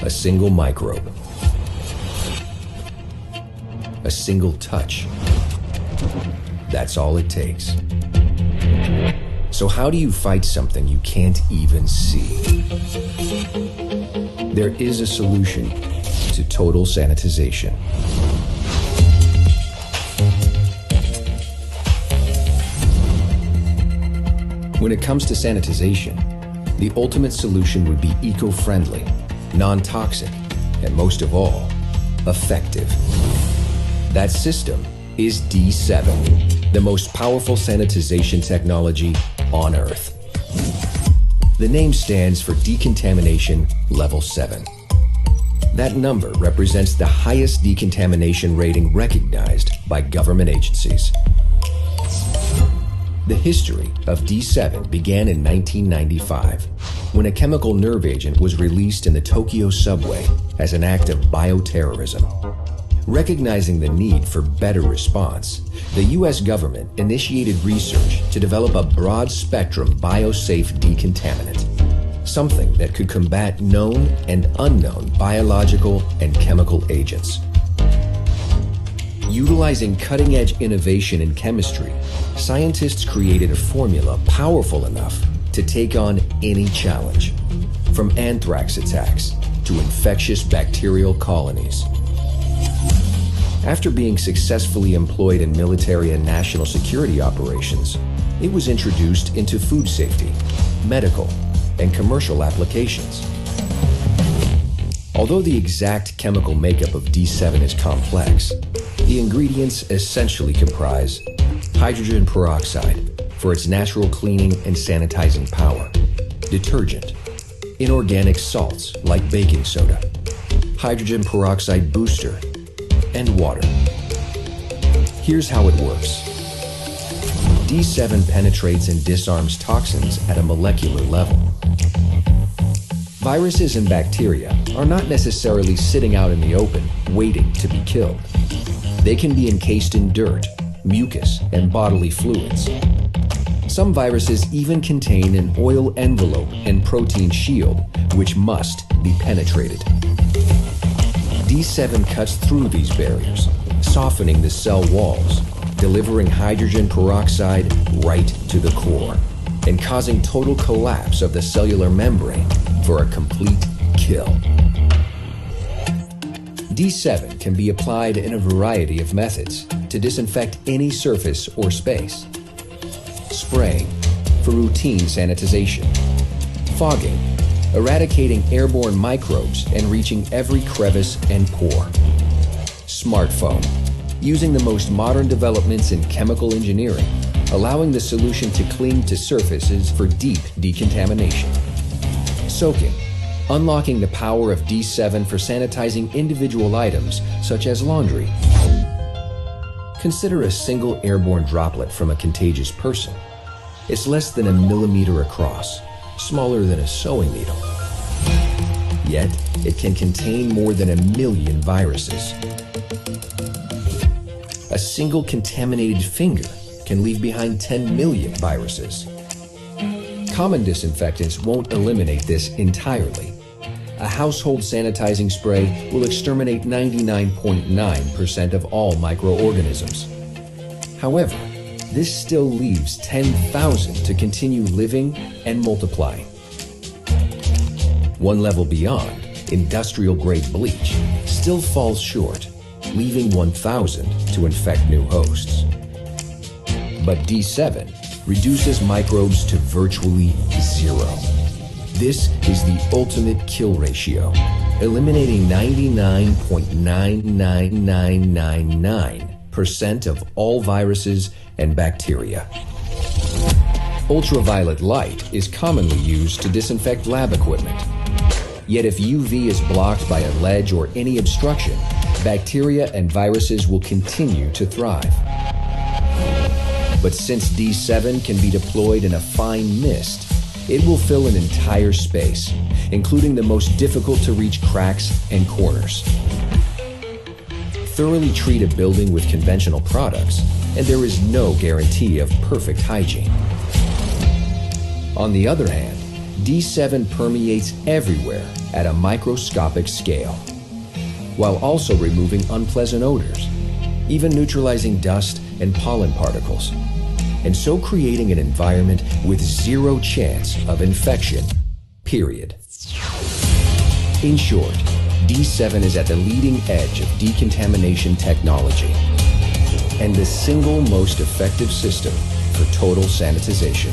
A single microbe. A single touch. That's all it takes. So how do you fight something you can't even see? There is a solution to total sanitization. When it comes to sanitization, the ultimate solution would be eco-friendly, non-toxic, and most of all, effective. That system is D7, the most powerful sanitization technology on Earth. The name stands for Decontamination Level 7. That number represents the highest decontamination rating recognized by government agencies. The history of D7 began in 1995, when a chemical nerve agent was released in the Tokyo subway as an act of bioterrorism. Recognizing the need for better response, the U.S. government initiated research to develop a broad-spectrum biosafe decontaminant, something that could combat known and unknown biological and chemical agents. Utilizing cutting-edge innovation in chemistry, scientists created a formula powerful enough to take on any challenge, from anthrax attacks to infectious bacterial colonies. After being successfully employed in military and national security operations, it was introduced into food safety, medical, and commercial applications. Although the exact chemical makeup of D7 is complex, the ingredients essentially comprise hydrogen peroxide for its natural cleaning and sanitizing power, detergent, inorganic salts like baking soda, hydrogen peroxide booster, and water. Here's how it works. D7 penetrates and disarms toxins at a molecular level. Viruses and bacteria are not necessarily sitting out in the open, waiting to be killed. They can be encased in dirt, mucus, and bodily fluids. Some viruses even contain an oil envelope and protein shield, which must be penetrated. D7 cuts through these barriers, softening the cell walls, delivering hydrogen peroxide right to the core, and causing total collapse of the cellular membrane for a complete kill. D7 can be applied in a variety of methods to disinfect any surface or space. Spraying for routine sanitization. Fogging, eradicating airborne microbes and reaching every crevice and pore. Smart foam, using the most modern developments in chemical engineering, allowing the solution to cling to surfaces for deep decontamination. Soaking, unlocking the power of D7 for sanitizing individual items such as laundry. Consider a single airborne droplet from a contagious person. It's less than a millimeter across, smaller than a sewing needle. Yet, it can contain more than 1 million viruses. A single contaminated finger can leave behind 10 million viruses. Common disinfectants won't eliminate this entirely. A household sanitizing spray will exterminate 99.9% of all microorganisms. However, this still leaves 10,000 to continue living and multiplying. One level beyond, industrial-grade bleach still falls short, leaving 1,000 to infect new hosts. But D7 reduces microbes to virtually zero. This is the ultimate kill ratio, eliminating 99.99999% of all viruses and bacteria. Ultraviolet light is commonly used to disinfect lab equipment. Yet if UV is blocked by a ledge or any obstruction, bacteria and viruses will continue to thrive. But since D7 can be deployed in a fine mist, it will fill an entire space, including the most difficult to reach cracks and corners. Thoroughly treat a building with conventional products, and there is no guarantee of perfect hygiene. On the other hand, D7 permeates everywhere at a microscopic scale, while also removing unpleasant odors, even neutralizing dust and pollen particles, and so creating an environment with zero chance of infection, period. In short, D7 is at the leading edge of decontamination technology and the single most effective system for total sanitization.